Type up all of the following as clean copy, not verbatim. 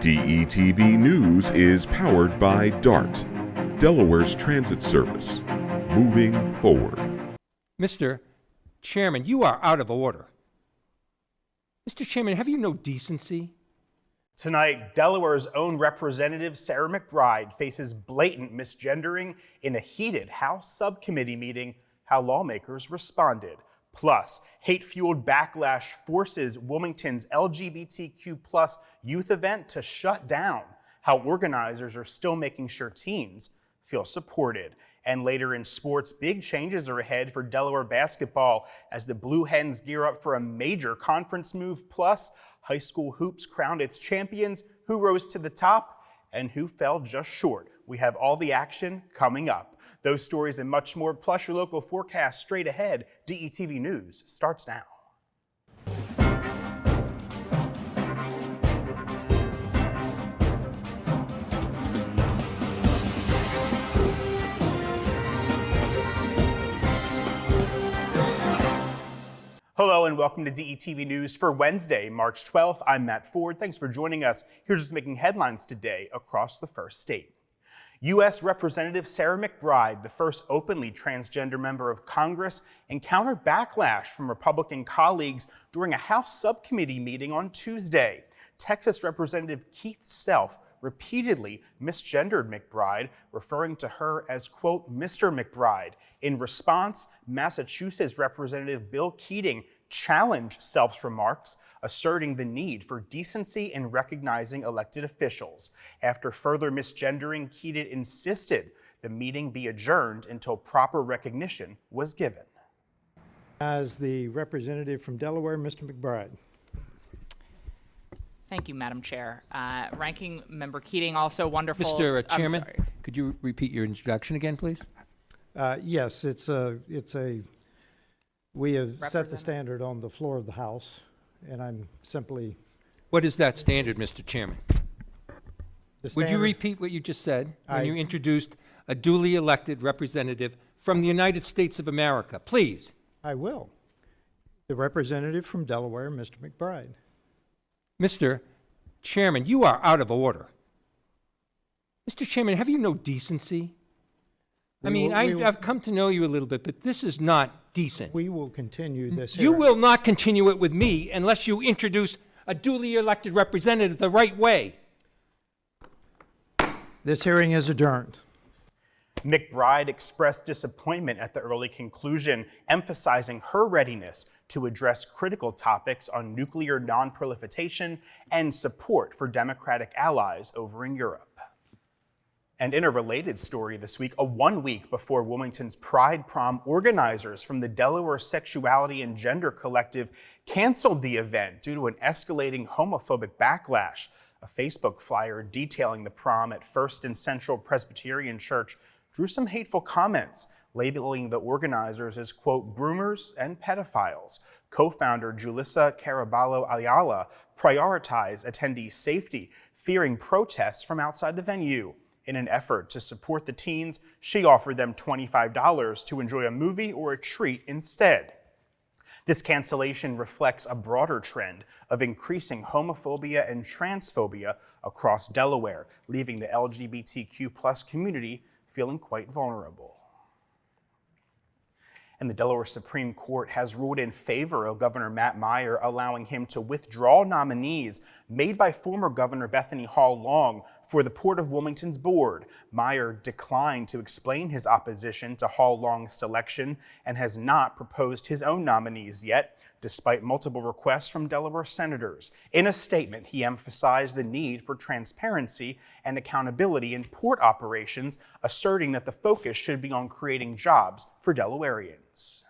DETV News is powered by DART, Delaware's transit service. Moving forward. Mr. Chairman, you are out of order. Mr. Chairman, have you no decency? Tonight, Delaware's own Representative Sarah McBride faces blatant misgendering in a heated House subcommittee meeting. How lawmakers responded. Plus, hate-fueled backlash forces Wilmington's LGBTQ+ youth event to shut down. How organizers are still making sure teens feel supported. And later in sports, big changes are ahead for Delaware basketball as the Blue Hens gear up for a major conference move. Plus, high school hoops crowned its champions, who rose to the top and who fell just short. We have all the action coming up. Those stories and much more, plus your local forecast straight ahead. DETV News starts now. Hello and welcome to DETV News for Wednesday, March 12th. I'm Matt Ford. Thanks for joining us. Here's what's making headlines today across the first state. U.S. Representative Sarah McBride, the first openly transgender member of Congress, encountered backlash from Republican colleagues during a House subcommittee meeting on Tuesday. Texas Representative Keith Self repeatedly misgendered McBride, referring to her as, quote, Mr. McBride. In response, Massachusetts Representative Bill Keating challenged Self's remarks, asserting the need for decency in recognizing elected officials. After further misgendering, Keating insisted the meeting be adjourned until proper recognition was given. As the representative from Delaware, Mr. McBride. Thank you, Madam Chair. Ranking Member Keating, also wonderful. Mr. Chairman, could you repeat your introduction again, please? Yes, we have set the standard on the floor of the House, and I'm simply... What is that standard, Mr. Chairman? Would you repeat what you just said when you introduced a duly elected representative from the United States of America? Please. I will. The representative from Delaware, Mr. McBride. Mr. Chairman, you are out of order. Mr. Chairman, have you no decency? I've come to know you a little bit, but this is not decent. We will continue this You hearing. will not continue it with me unless you introduce a duly elected representative the right way. This hearing is adjourned. McBride expressed disappointment at the early conclusion, emphasizing her readiness to address critical topics on nuclear non-proliferation and support for Democratic allies over in Europe. And in a related story this week, 1 week before Wilmington's Pride Prom, organizers from the Delaware Sexuality and Gender Collective canceled the event due to an escalating homophobic backlash. A Facebook flyer detailing the prom at First and Central Presbyterian Church drew some hateful comments, labeling the organizers as, quote, groomers and pedophiles. Co-founder Julissa Caraballo Ayala prioritized attendees' safety, fearing protests from outside the venue. In an effort to support the teens, she offered them $25 to enjoy a movie or a treat instead. This cancellation reflects a broader trend of increasing homophobia and transphobia across Delaware, leaving the LGBTQ+ community feeling quite vulnerable. And the Delaware Supreme Court has ruled in favor of Governor Matt Meyer, allowing him to withdraw nominees made by former Governor Bethany Hall Long for the Port of Wilmington's board. Meyer declined to explain his opposition to Hall Long's selection and has not proposed his own nominees yet, despite multiple requests from Delaware senators. In a statement, he emphasized the need for transparency and accountability in port operations, asserting that the focus should be on creating jobs for Delawareans.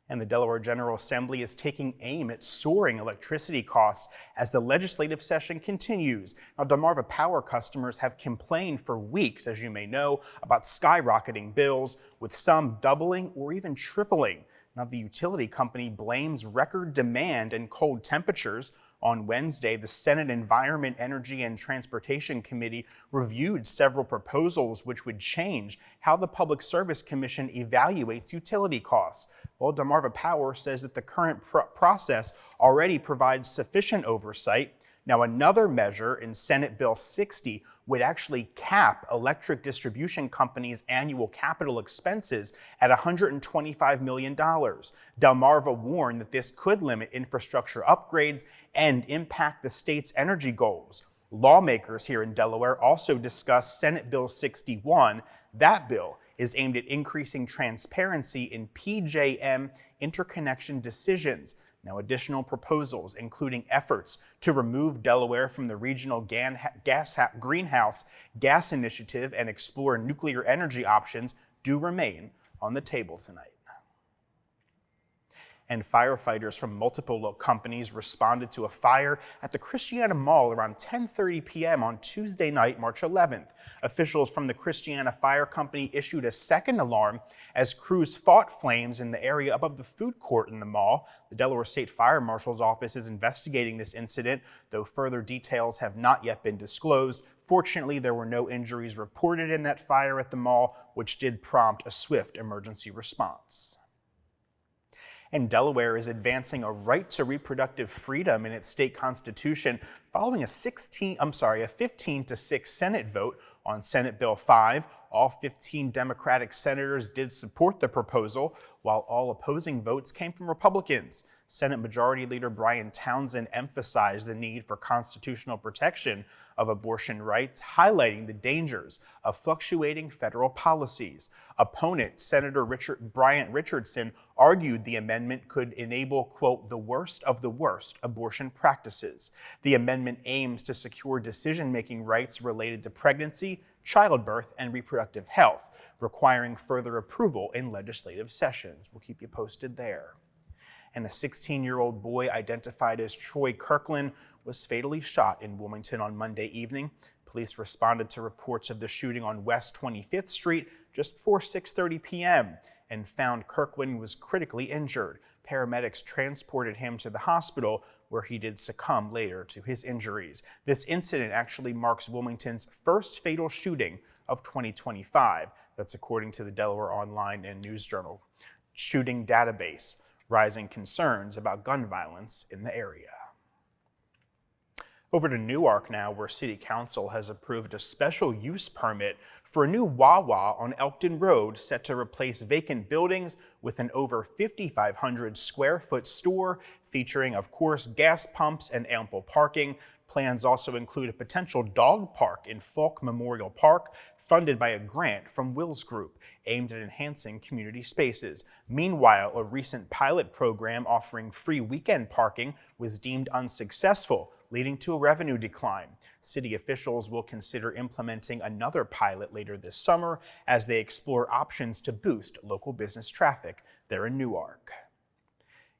And the Delaware General Assembly is taking aim at soaring electricity costs as the legislative session continues. Now, Delmarva Power customers have complained for weeks, as you may know, about skyrocketing bills, with some doubling or even tripling. Now, the utility company blames record demand and cold temperatures. On Wednesday, the Senate Environment, Energy, and Transportation Committee reviewed several proposals which would change how the Public Service Commission evaluates utility costs. Well, Delmarva Power says that the current process already provides sufficient oversight Now, another measure in Senate Bill 60 would actually cap electric distribution companies' annual capital expenses at $125 million. Delmarva warned that this could limit infrastructure upgrades and impact the state's energy goals. Lawmakers here in Delaware also discussed Senate Bill 61. That bill is aimed at increasing transparency in PJM interconnection decisions. Now, additional proposals, including efforts to remove Delaware from the Regional Greenhouse Gas Initiative and explore nuclear energy options, do remain on the table tonight. And firefighters from multiple companies responded to a fire at the Christiana Mall around 10:30 p.m. on Tuesday night, March 11th. Officials from the Christiana Fire Company issued a second alarm as crews fought flames in the area above the food court in the mall. The Delaware State Fire Marshal's office is investigating this incident, though further details have not yet been disclosed. Fortunately, there were no injuries reported in that fire at the mall, which did prompt a swift emergency response. And Delaware is advancing a right to reproductive freedom in its state constitution following a 15-6 Senate vote on Senate Bill 5. All 15 Democratic senators did support the proposal, while all opposing votes came from Republicans. Senate Majority Leader Brian Townsend emphasized the need for constitutional protection of abortion rights, highlighting the dangers of fluctuating federal policies. Opponent Senator Bryant Richardson argued the amendment could enable, quote, the worst of the worst abortion practices. The amendment aims to secure decision-making rights related to pregnancy, childbirth, and reproductive health, requiring further approval in legislative sessions. We'll keep you posted there. And a 16-year-old boy identified as Troy Kirkland was fatally shot in Wilmington on Monday evening. Police responded to reports of the shooting on West 25th Street just before 6:30 p.m. and found Kirkland was critically injured. Paramedics transported him to the hospital, where he did succumb later to his injuries. This incident actually marks Wilmington's first fatal shooting of 2025. That's according to the Delaware Online and News Journal shooting database, rising concerns about gun violence in the area. Over to Newark now, where City Council has approved a special use permit for a new Wawa on Elkton Road, set to replace vacant buildings with an over 5,500 square foot store featuring, of course, gas pumps and ample parking. Plans also include a potential dog park in Falk Memorial Park, funded by a grant from Wills Group, aimed at enhancing community spaces. Meanwhile, a recent pilot program offering free weekend parking was deemed unsuccessful, leading to a revenue decline. City officials will consider implementing another pilot later this summer as they explore options to boost local business traffic there in Newark.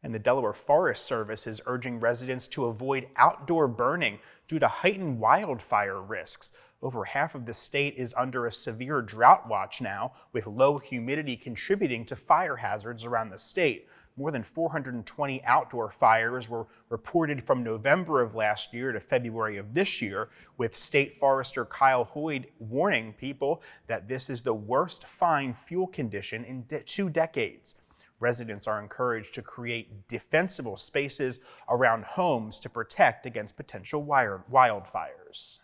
And the Delaware Forest Service is urging residents to avoid outdoor burning due to heightened wildfire risks. Over half of the state is under a severe drought watch now, with low humidity contributing to fire hazards around the state. More than 420 outdoor fires were reported from November of last year to February of this year, with State Forester Kyle Hoyd warning people that this is the worst fine fuel condition in 2 decades. Residents are encouraged to create defensible spaces around homes to protect against potential wildfires.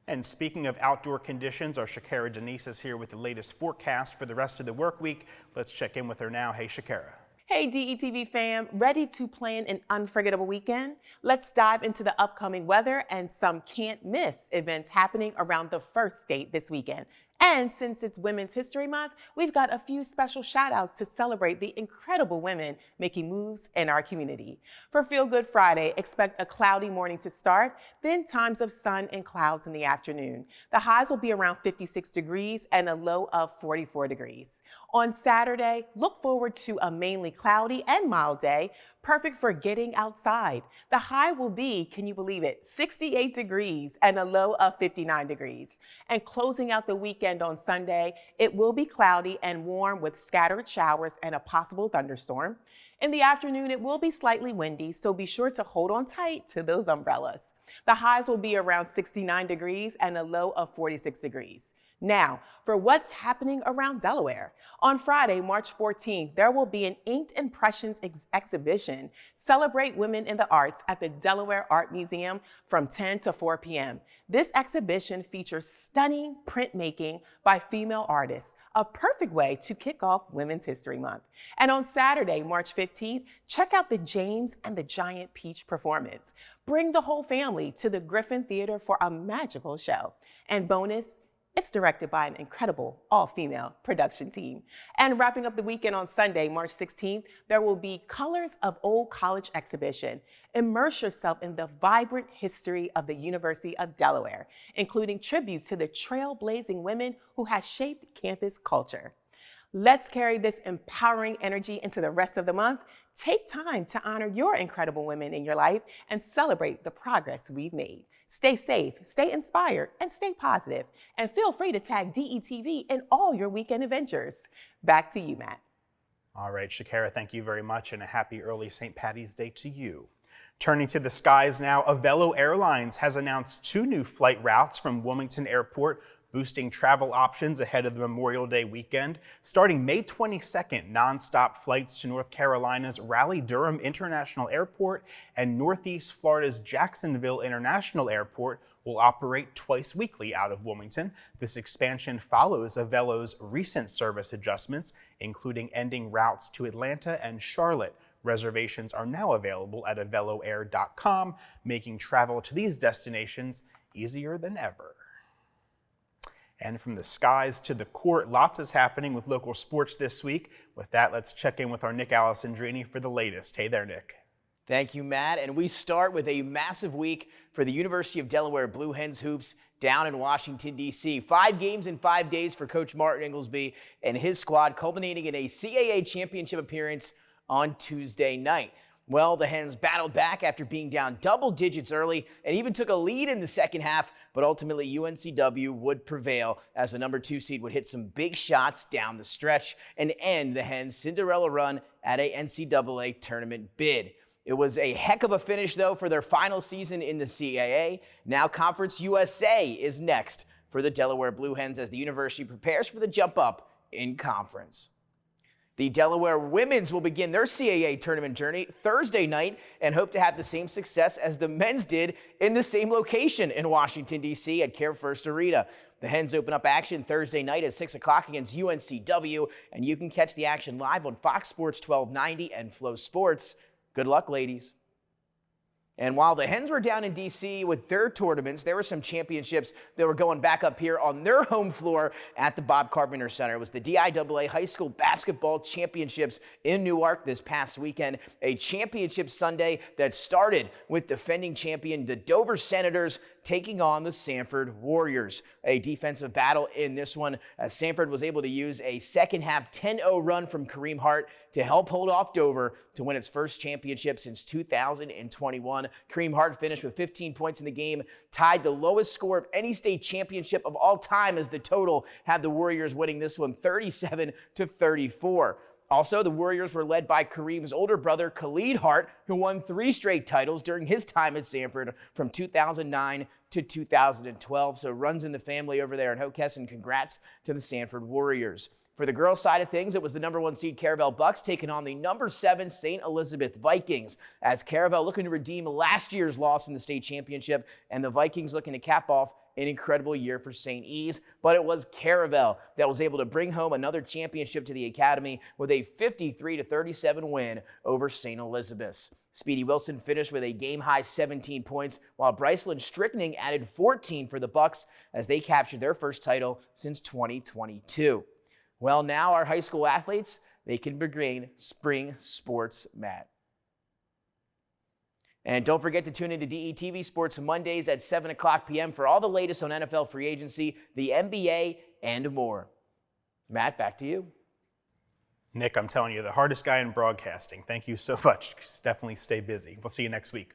And speaking of outdoor conditions, our Shakara Denise is here with the latest forecast for the rest of the work week. Let's check in with her now. Hey, Shakara. Hey DETV fam, ready to plan an unforgettable weekend? Let's dive into the upcoming weather and some can't miss events happening around the first state this weekend. And since it's Women's History Month, we've got a few special shout outs to celebrate the incredible women making moves in our community. For Feel Good Friday, expect a cloudy morning to start, then times of sun and clouds in the afternoon. The highs will be around 56 degrees and a low of 44 degrees. On Saturday, look forward to a mainly cloudy and mild day, perfect for getting outside. The high will be, can you believe it, 68 degrees and a low of 59 degrees. And closing out the weekend on Sunday, it will be cloudy and warm with scattered showers and a possible thunderstorm. In the afternoon, it will be slightly windy, so be sure to hold on tight to those umbrellas. The highs will be around 69 degrees and a low of 46 degrees. Now, for what's happening around Delaware. On Friday, March 14th, there will be an Inked Impressions exhibition, Celebrate Women in the Arts, at the Delaware Art Museum from 10 to 4 p.m. This exhibition features stunning printmaking by female artists, a perfect way to kick off Women's History Month. And on Saturday, March 15th, check out the James and the Giant Peach performance. Bring the whole family to the Griffin Theater for a magical show. And bonus, it's directed by an incredible all-female production team. And wrapping up the weekend on Sunday, March 16th, there will be Colors of Old College exhibition. Immerse yourself in the vibrant history of the University of Delaware, including tributes to the trailblazing women who have shaped campus culture. Let's carry this empowering energy into the rest of the month. Take time to honor your incredible women in your life and celebrate the progress we've made. Stay safe, stay inspired, and stay positive. And feel free to tag DETV in all your weekend adventures. Back to you, Matt. All right, Shakira, thank you very much, and a happy early St. Patty's Day to you. Turning to the skies now, Avelo Airlines has announced 2 new flight routes from Wilmington Airport, boosting travel options ahead of the Memorial Day weekend. Starting May 22nd, nonstop flights to North Carolina's Raleigh-Durham International Airport and Northeast Florida's Jacksonville International Airport will operate twice weekly out of Wilmington. This expansion follows Avelo's recent service adjustments, including ending routes to Atlanta and Charlotte. Reservations are now available at aveloair.com, making travel to these destinations easier than ever. And from the skies to the court, lots is happening with local sports this week. With that, let's check in with our Nick Alessandrini for the latest. Hey there, Nick. Thank you, Matt. And we start with a massive week for the University of Delaware Blue Hens hoops down in Washington, D.C. 5 games in 5 days for Coach Martin Inglesby and his squad, culminating in a CAA championship appearance on Tuesday night. Well, the Hens battled back after being down double digits early and even took a lead in the second half, but ultimately UNCW would prevail as the number 2 seed would hit some big shots down the stretch and end the Hens' Cinderella run at a NCAA tournament bid. It was a heck of a finish, though, for their final season in the CAA. Now Conference USA is next for the Delaware Blue Hens as the university prepares for the jump up in conference. The Delaware women's will begin their CAA tournament journey Thursday night and hope to have the same success as the men's did in the same location in Washington, D.C. at Care First Arena. The Hens open up action Thursday night at 6 o'clock against UNCW, and you can catch the action live on Fox Sports 1290 and Flow Sports. Good luck, ladies. And while the Hens were down in D.C. with their tournaments, there were some championships that were going back up here on their home floor at the Bob Carpenter Center. It was the DIAA High School Basketball Championships in Newark this past weekend, a championship Sunday that started with defending champion the Dover Senators taking on the Sanford Warriors. A defensive battle in this one, as Sanford was able to use a second half 10-0 run from Kareem Hart to help hold off Dover to win its first championship since 2021. Kareem Hart finished with 15 points in the game, tied the lowest score of any state championship of all time, as the total had the Warriors winning this one 37-34. Also, the Warriors were led by Kareem's older brother, Khalid Hart, who won 3 straight titles during his time at Sanford from 2009 to 2012. So runs in the family over there in Hockessin. Congrats to the Sanford Warriors. For the girls' side of things, it was the number 1 seed Caravel Bucks taking on the number 7 St. Elizabeth Vikings, as Caravel looking to redeem last year's loss in the state championship, and the Vikings looking to cap off an incredible year for St. E's. But it was Caravel that was able to bring home another championship to the academy with a 53-37 win over St. Elizabeth's. Speedy Wilson finished with a game-high 17 points, while Brycelyn Strickning added 14 for the Bucks as they captured their first title since 2022. Well, now our high school athletes, they can begin spring sports, Matt. And don't forget to tune into DETV Sports Mondays at 7 o'clock p.m. for all the latest on NFL free agency, the NBA, and more. Matt, back to you. Nick, I'm telling you, the hardest guy in broadcasting. Thank you so much. Definitely stay busy. We'll see you next week.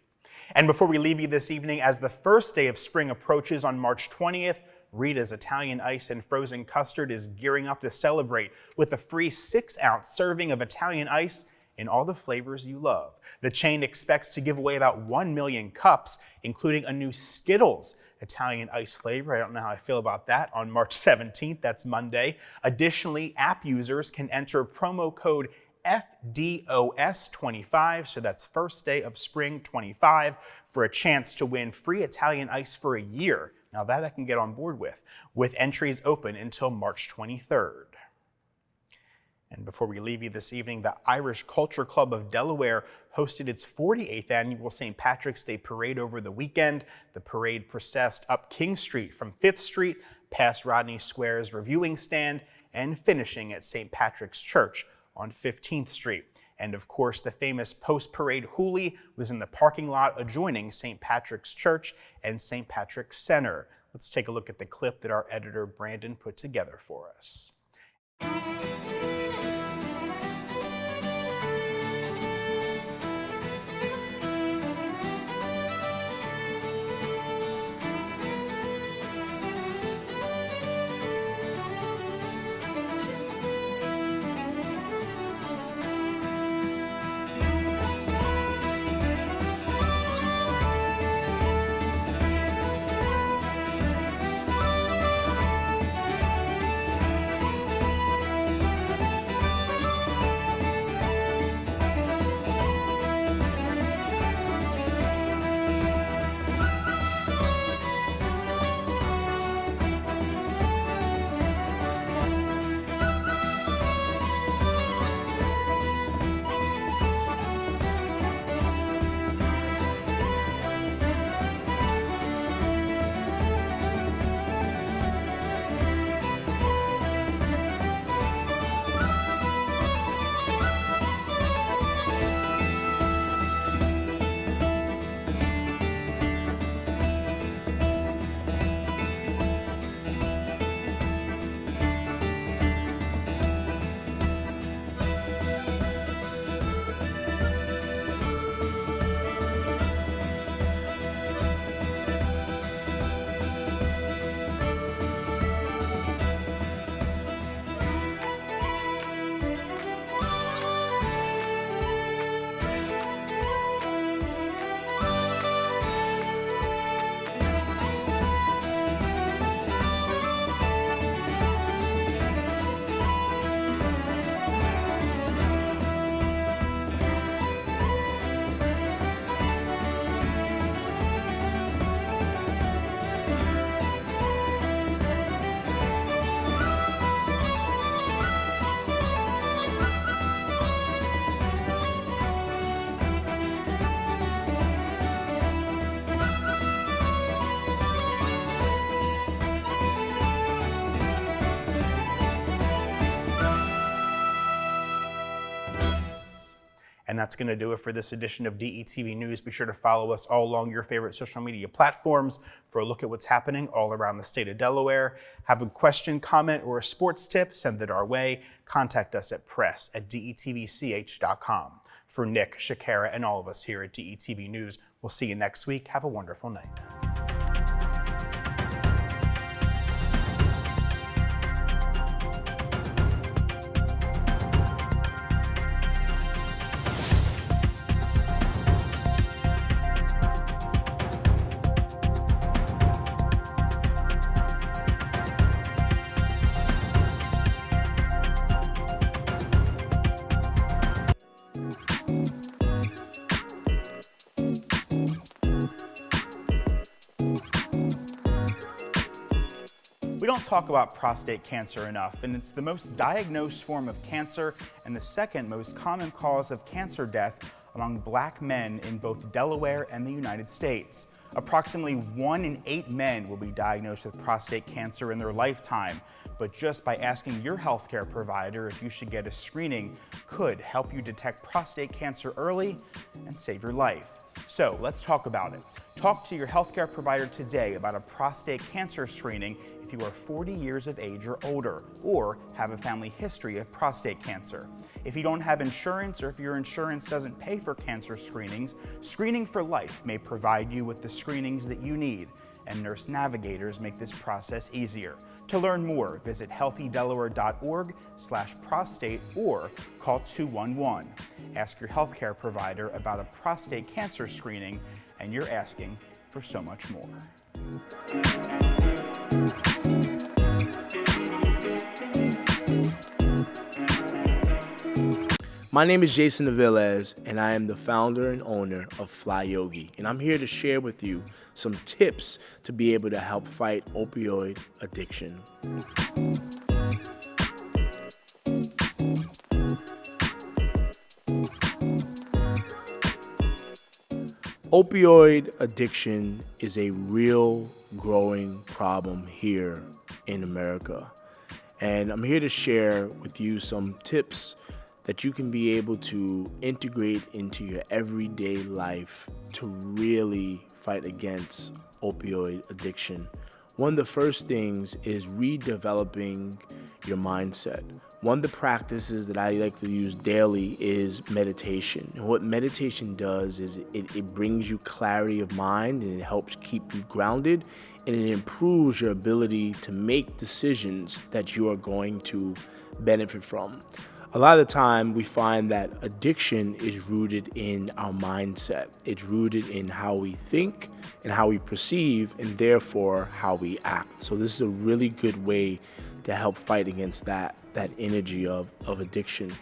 And before we leave you this evening, as the first day of spring approaches on March 20th, Rita's Italian Ice and Frozen Custard is gearing up to celebrate with a free 6-ounce serving of Italian Ice in all the flavors you love. The chain expects to give away about 1 million cups, including a new Skittles Italian ice flavor. I don't know how I feel about that. On March 17th, that's Monday. Additionally, app users can enter promo code FDOS25, so that's first day of spring 25, for a chance to win free Italian ice for a year. Now that I can get on board with entries open until March 23rd. And before we leave you this evening, the Irish Culture Club of Delaware hosted its 48th annual St. Patrick's Day Parade over the weekend. The parade processed up King Street from 5th Street, past Rodney Square's reviewing stand, and finishing at St. Patrick's Church on 15th Street. And of course, the famous post-parade hoolie was in the parking lot adjoining St. Patrick's Church and St. Patrick's Center. Let's take a look at the clip that our editor Brandon put together for us. And that's going to do it for this edition of DETV News. Be sure to follow us all along your favorite social media platforms for a look at what's happening all around the state of Delaware. Have a question, comment, or a sports tip, send it our way. Contact us at press@detvch.com. For Nick, Shakara, and all of us here at DETV News, we'll see you next week. Have a wonderful night. We don't talk about prostate cancer enough, and it's the most diagnosed form of cancer and the second most common cause of cancer death among Black men in both Delaware and the United States. Approximately 1 in 8 men will be diagnosed with prostate cancer in their lifetime, but just by asking your healthcare provider if you should get a screening could help you detect prostate cancer early and save your life. So let's talk about it. Talk to your healthcare provider today about a prostate cancer screening if you are 40 years of age or older, or have a family history of prostate cancer. If you don't have insurance, or if your insurance doesn't pay for cancer screenings, Screening for Life may provide you with the screenings that you need. and nurse navigators make this process easier. To learn more, visit healthydelaware.org/prostate or call 211. Ask your healthcare provider about a prostate cancer screening, and you're asking for so much more. My name is Jason Aviles, and I am the founder and owner of Fly Yogi, and I'm here to share with you some tips to be able to help fight opioid addiction. Opioid addiction is a real growing problem here in America, and I'm here to share with you some tips that you can be able to integrate into your everyday life to really fight against opioid addiction. One of the first things is redeveloping your mindset. One of the practices that I like to use daily is meditation. And what meditation does is it brings you clarity of mind, and it helps keep you grounded, and it improves your ability to make decisions that you are going to benefit from. A lot of the time we find that addiction is rooted in our mindset. It's rooted in how we think and how we perceive, and therefore how we act. So this is a really good way to help fight against that energy of addiction.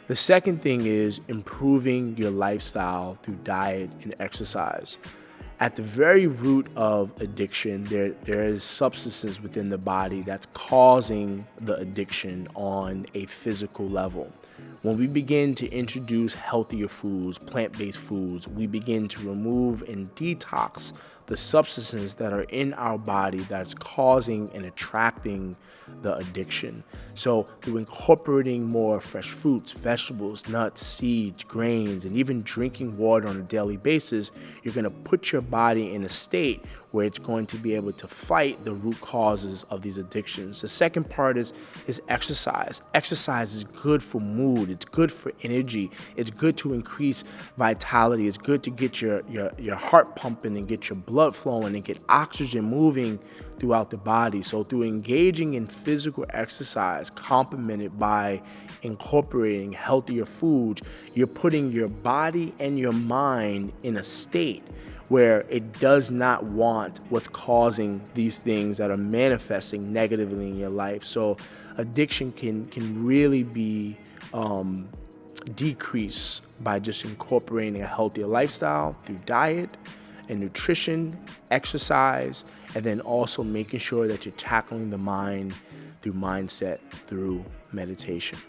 The second thing is improving your lifestyle through diet and exercise. At the very root of addiction, there is substances within the body that's causing the addiction on a physical level. When we begin to introduce healthier foods, plant-based foods, we begin to remove and detox the substances that are in our body that's causing and attracting the addiction. So through incorporating more fresh fruits, vegetables, nuts, seeds, grains, and even drinking water on a daily basis, you're going to put your body in a state where it's going to be able to fight the root causes of these addictions. The second part is exercise. Exercise is good for mood. It's good for energy. It's good to increase vitality. It's good to get your heart pumping and get your blood flowing and get oxygen moving throughout the body. So through engaging in physical exercise, complemented by incorporating healthier foods, you're putting your body and your mind in a state where it does not want what's causing these things that are manifesting negatively in your life. So addiction can really be decreased by just incorporating a healthier lifestyle through diet and nutrition, exercise, and then also making sure that you're tackling the mind through mindset, through meditation.